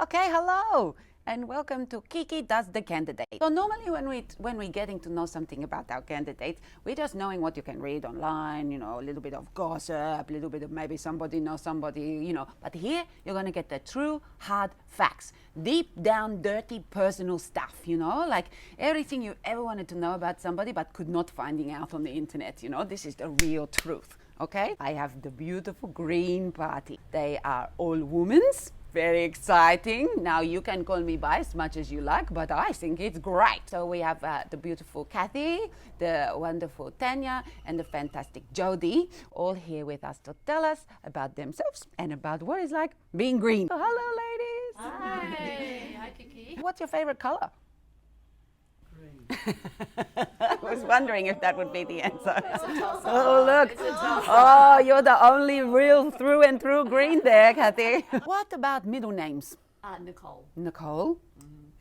Okay, hello and welcome to Kiki Does the Candidate. So normally when we're getting to know something about our candidates, we're just knowing what you can read online, a little bit of gossip, a little bit of maybe somebody knows somebody, But here you're going to get the true hard facts, deep down dirty personal stuff, like everything you ever wanted to know about somebody but could not finding out on the internet, This is the real truth. Okay, I have the beautiful Green Party. They are all women's. Very exciting. Now you can call me biased as much as you like, but I think it's great. So we have the beautiful Kathy, the wonderful Tanya, and the fantastic Jody, all here with us to tell us about themselves and about what it's like being green. So hello, ladies. Hi. Hi, Kiki. What's your favorite color? Green. I was wondering if that would be the answer. It's a toss-up. Oh, look. It's a toss-up. Oh, you're the only real through and through green there, Kathy. What about middle names? Nicole. Nicole?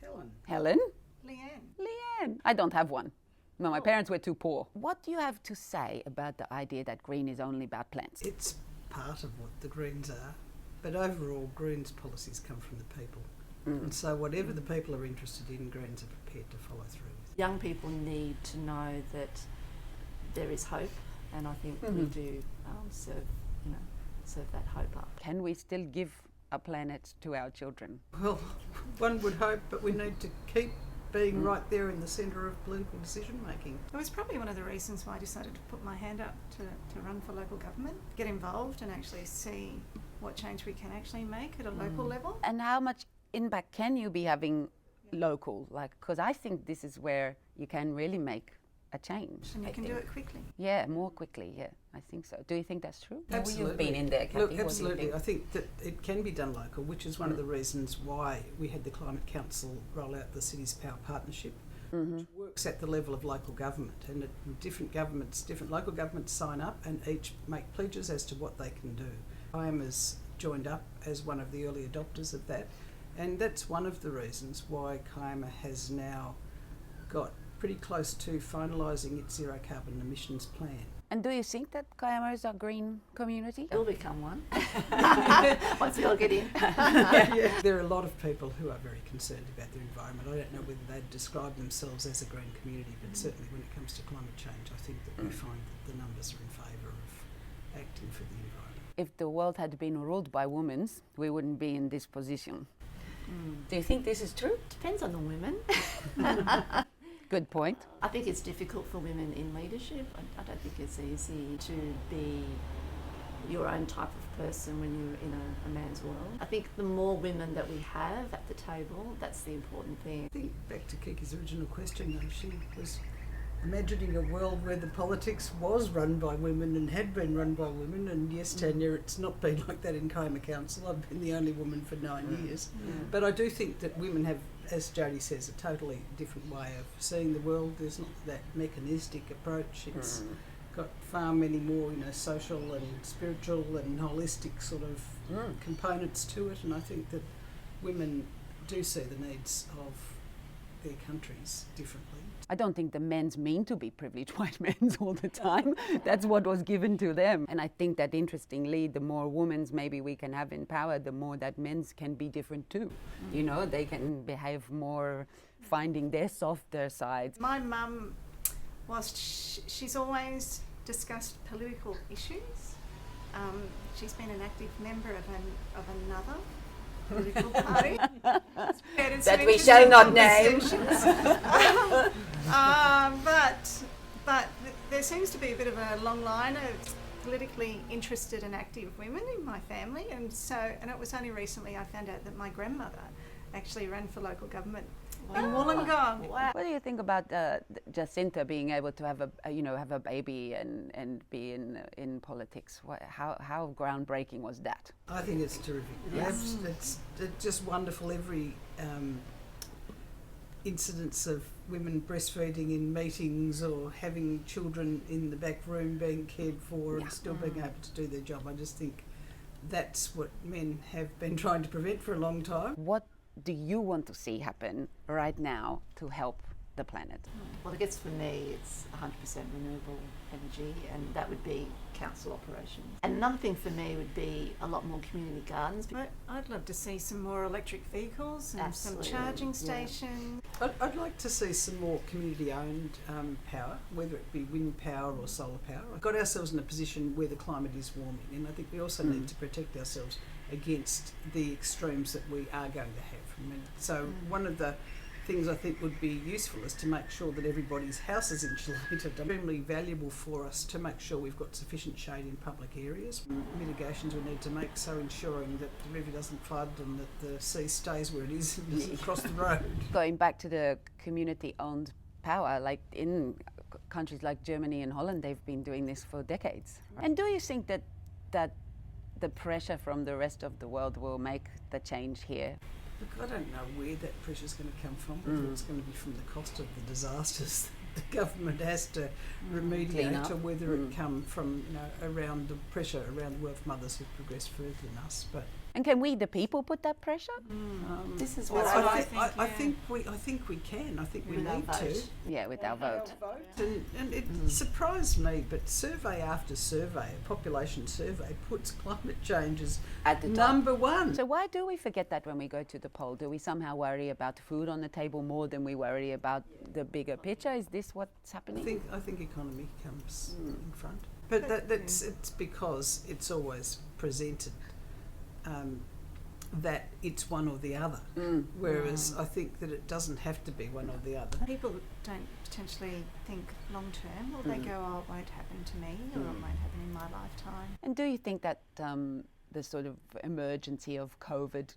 Helen. Helen? Leanne. Leanne. I don't have one. No, my parents were too poor. What do you have to say about the idea that green is only about plants? It's part of what the Greens are, but overall Greens policies come from the people. And so whatever the people are interested in, Greens are prepared to follow through with. Young people need to know that there is hope, and I think we do serve that hope up. Can we still give a planet to our children? Well, one would hope, but we need to keep being right there in the centre of political decision making. It was probably one of the reasons why I decided to put my hand up to run for local government, get involved and actually see what change we can actually make at a local level. And how much impact can you be having local? Because I think this is where you can really make a change. And you can do it quickly. Yeah, more quickly, yeah, I think so. Do you think that's true? Absolutely. You've been in there, Kathy. Look, What do you absolutely. think? I think that it can be done local, which is one of the reasons why we had the Climate Council roll out the Cities Power Partnership, which works at the level of local government. And different local governments sign up and each make pledges as to what they can do. Kiama's joined up as one of the early adopters of that. And that's one of the reasons why Kiama has now got pretty close to finalising its zero carbon emissions plan. And do you think that Kiama is a green community? We'll become one once we all get in. Yeah. There are a lot of people who are very concerned about their environment. I don't know whether they'd describe themselves as a green community, but certainly when it comes to climate change, I think that we find that the numbers are in favour of acting for the environment. If the world had been ruled by women, we wouldn't be in this position. Do you think this is true? Depends on the women. Good point. I think it's difficult for women in leadership. I don't think it's easy to be your own type of person when you're in a man's world. I think the more women that we have at the table, that's the important thing. I think back to Kiki's original question though, she was imagining a world where the politics was run by women and had been run by women, and yes, Tanya, it's not been like that in Kiama Council. I've been the only woman for 9 years. But I do think that women have, as Jody says, a totally different way of seeing the world. There's not that mechanistic approach. It's got far many more, social and spiritual and holistic sort of components to it, and I think that women do see the needs of their countries differently. I don't think the men's mean to be privileged white men all the time. That's what was given to them. And I think that interestingly, the more women's maybe we can have in power, the more that men's can be different too. They can behave more, finding their softer sides. My mum, whilst she's always discussed political issues, she's been an active member of another political party. That we shall not name. But there seems to be a bit of a long line of politically interested and active women in my family, and it was only recently I found out that my grandmother actually ran for local government in Wollongong. Wow. What do you think about Jacinta being able to have a baby and be in politics? How groundbreaking was that? I think it's terrific. Yes. It's just wonderful. Every incidents of women breastfeeding in meetings or having children in the back room being cared for and still being able to do their job. I just think that's what men have been trying to prevent for a long time. What do you want to see happen right now to help the the planet? Well, I guess for me, it's 100% renewable energy, and that would be council operations. And another thing for me would be a lot more community gardens. I'd love to see some more electric vehicles and Absolutely, some charging yeah. stations. I'd like to see some more community-owned power, whether it be wind power or solar power. We've got ourselves in a position where the climate is warming, and I think we also need to protect ourselves against the extremes that we are going to have. I mean, so one of the things I think would be useful is to make sure that everybody's house is insulated. Extremely valuable for us to make sure we've got sufficient shade in public areas. Mitigations we need to make, so ensuring that the river doesn't flood and that the sea stays where it is and doesn't cross the road. Going back to the community-owned power, like in countries like Germany and Holland, they've been doing this for decades. And do you think that the pressure from the rest of the world will make the change here? Look, I don't know where that pressure's going to come from, whether it's going to be from the cost of the disasters the government has to remediate, or whether it come from around the pressure around the world of mothers who've progressed further than us. But And can we, the people, put that pressure? This is well, what I think we can. I think we With our need to. vote. Yeah, with our vote. And it surprised me, but survey after survey, population survey, puts climate change as At the top. number one. So why do we forget that when we go to the poll? Do we somehow worry about food on the table more than we worry about the bigger picture? Is this what's happening? I think economy comes in front, but it's because it's always presented that it's one or the other, whereas I think that it doesn't have to be one or the other. People don't potentially think long term, or they go, oh, it won't happen to me, or it won't happen in my lifetime. And do you think that the sort of emergency of COVID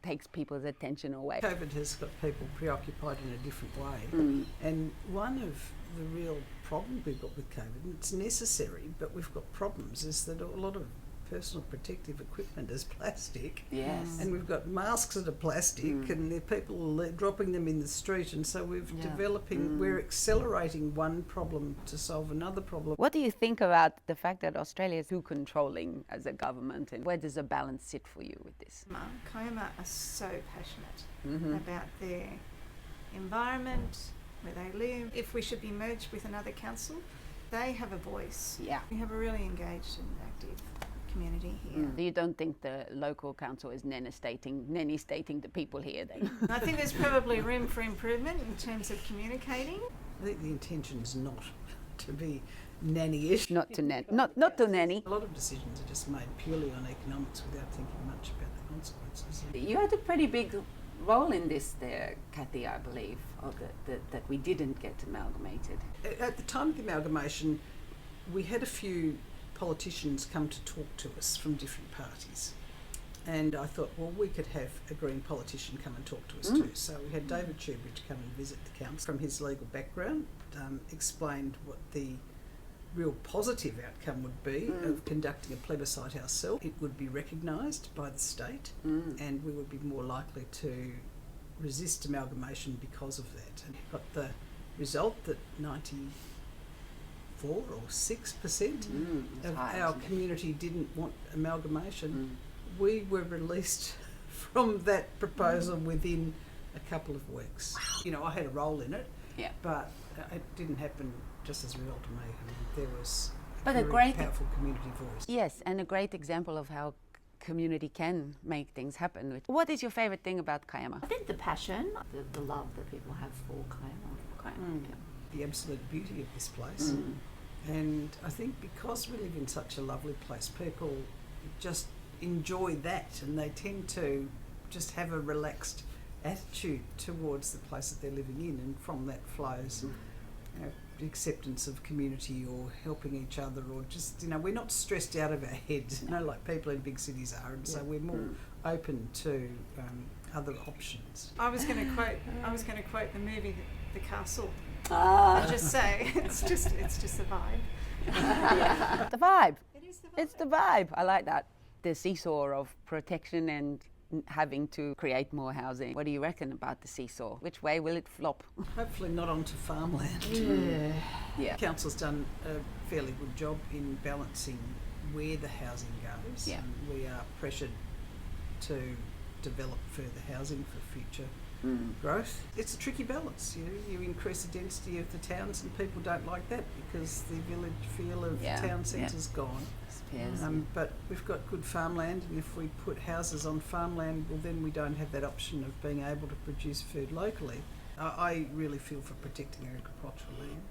takes people's attention away? COVID has got people preoccupied in a different way, and one of the real problems we've got with COVID, and it's necessary, but we've got problems, is that a lot of personal protective equipment is plastic. Yes. And we've got masks that are plastic, and there are people dropping them in the street, and so we're accelerating one problem to solve another problem. What do you think about the fact that Australia is too controlling as a government, and where does the balance sit for you with this? Kiama are so passionate about their environment, where they live. If we should be merged with another council, they have a voice. Yeah. We have a really engaged and active community here. You don't think the local council is nanny stating the people here then? I think there's probably room for improvement in terms of communicating. I think the intention is not to be nanny-ish. Not to nanny. A lot of decisions are just made purely on economics without thinking much about the consequences. You had a pretty big role in this there, Kathy, I believe, or that we didn't get amalgamated. At the time of the amalgamation, we had a few politicians come to talk to us from different parties. And I thought, well, we could have a Green politician come and talk to us too. So we had David Tubridge come and visit the council. From his legal background, explained what the real positive outcome would be of conducting a plebiscite ourselves. It would be recognised by the state, and we would be more likely to resist amalgamation because of that. And got the result that 94 or 6% of our community didn't want amalgamation. We were released from that proposal within a couple of weeks. Wow. I had a role in it, but it didn't happen just as a result of me. I mean, there was a very powerful community voice. Yes, and a great example of how community can make things happen. What is your favourite thing about Kiama? I think the passion, the love that people have for Kiama. The absolute beauty of this place. And I think because we live in such a lovely place, people just enjoy that, and they tend to just have a relaxed attitude towards the place that they're living in, and from that flows the acceptance of community or helping each other, or just we're not stressed out of our heads, like people in big cities are, and so we're more open to other options. I was going to quote the movie The Castle. And just say it's just the vibe. The vibe. It is the vibe. It's the vibe. I like that. The seesaw of protection and having to create more housing. What do you reckon about the seesaw? Which way will it flop? Hopefully not onto farmland. Yeah. Council's done a fairly good job in balancing where the housing goes. Yeah. We are pressured to develop further housing for future growth. It's a tricky balance. You increase the density of the towns, and people don't like that because the village feel of town centre's gone. Yes. But we've got good farmland, and if we put houses on farmland, well, then we don't have that option of being able to produce food locally. I really feel for protecting agricultural land,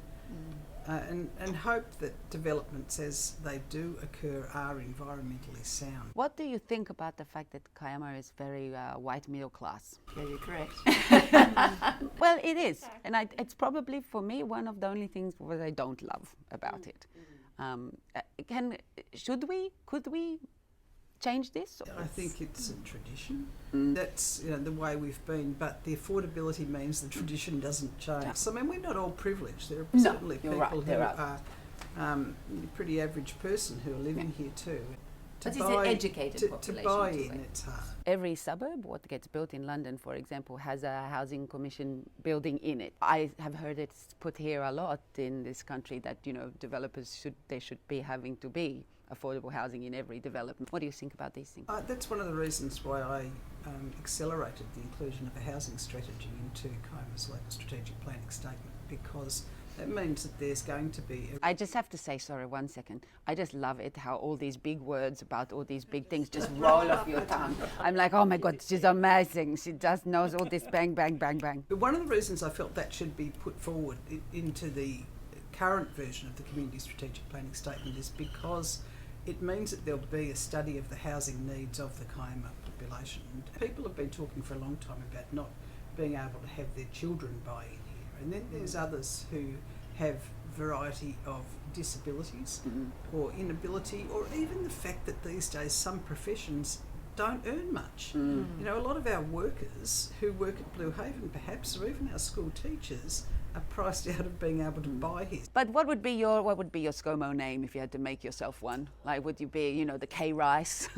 and hope that developments as they do occur are environmentally sound. What do you think about the fact that Kiama is very white middle class? Yeah, you're correct. Well, it is, and it's probably for me one of the only things that I don't love about it. Could we change this? I think it's a tradition. That's the way we've been, but the affordability means the tradition doesn't change. So I mean, we're not all privileged. There are certainly people who are a pretty average person who are living here too. But it's an educated population. To buy in, it's hard. Every suburb, what gets built in London, for example, has a housing commission building in it. I have heard it's put here a lot in this country that developers should be having to be affordable housing in every development. What do you think about these things? That's one of the reasons why I accelerated the inclusion of a housing strategy into Kiama's local strategic planning statement, because it means that there's going to be... I just have to say, sorry, 1 second. I just love it how all these big words about all these big things just roll off your tongue. I'm like, oh my God, she's amazing. She just knows all this bang, bang, bang, bang. But one of the reasons I felt that should be put forward into the current version of the Community Strategic Planning Statement is because it means that there'll be a study of the housing needs of the Kiama population. People have been talking for a long time about not being able to have their children buy in here. And then there's others who have variety of disabilities or inability, or even the fact that these days some professions don't earn much. A lot of our workers who work at Blue Haven perhaps, or even our school teachers, are priced out of being able to buy here. But what would be your ScoMo name if you had to make yourself one? Like, would you be, the K Rice?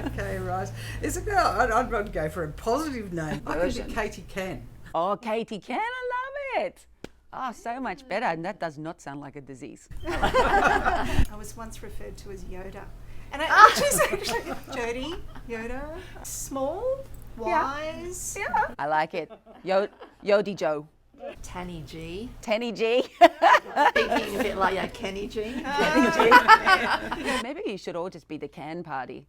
Okay, right. It's a girl. I'd go for a positive name. I could be Katie Can. Oh, Katie Can, I love it. Oh, so much better, and that does not sound like a disease. I was once referred to as Yoda, which is actually Jody, Yoda, small, wise. Yeah. I like it. Yodi Joe. Tanny G. Tanny G. Thinking a bit like Kenny G. Maybe you should all just be the Can party,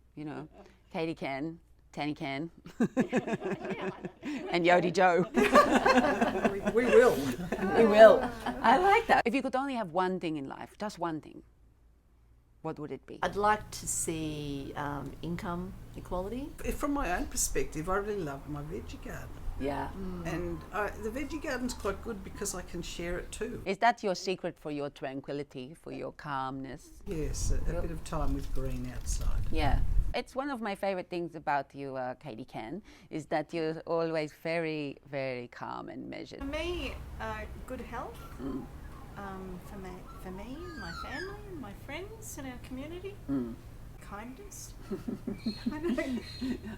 Katie Can, Tanny Can, and Yodi Joe. We will. We will. I like that. If you could only have one thing in life, just one thing, what would it be? I'd like to see income equality. From my own perspective, I really love my veggie garden. Yeah. And the veggie garden's quite good because I can share it too. Is that your secret for your tranquility, for your calmness? Yes, a bit of time with green outside. Yeah. It's one of my favorite things about you, Katie Can, is that you're always very, very calm and measured. For me, good health. For me, my family, my friends, and our community. Kindness.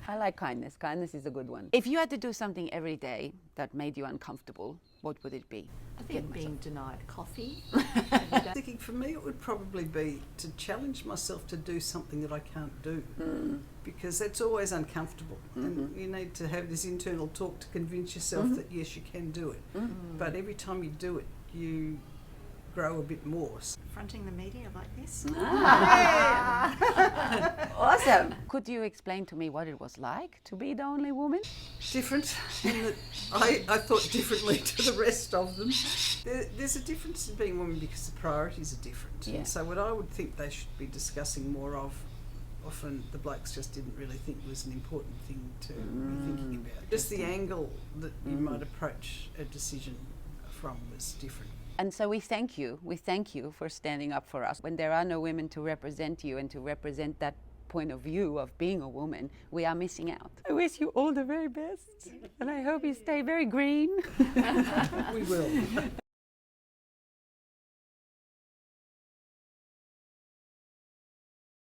I like kindness. Kindness is a good one. If you had to do something every day that made you uncomfortable, what would it be? I think being denied coffee. Thinking for me it would probably be to challenge myself to do something that I can't do, because that's always uncomfortable, and you need to have this internal talk to convince yourself that yes, you can do it. But every time you do it, you grow a bit more. Fronting the media like this. Awesome. Could you explain to me what it was like to be the only woman? Different in that I thought differently to the rest of them. There's a difference in being a woman because the priorities are different. Yeah. And so what I would think they should be discussing more of, often the blokes just didn't really think was an important thing to be thinking about. Just the angle that you might approach a decision from was different. And so we thank you for standing up for us. When there are no women to represent you and to represent that point of view of being a woman, we are missing out. I wish you all the very best, and I hope you stay very green. We will.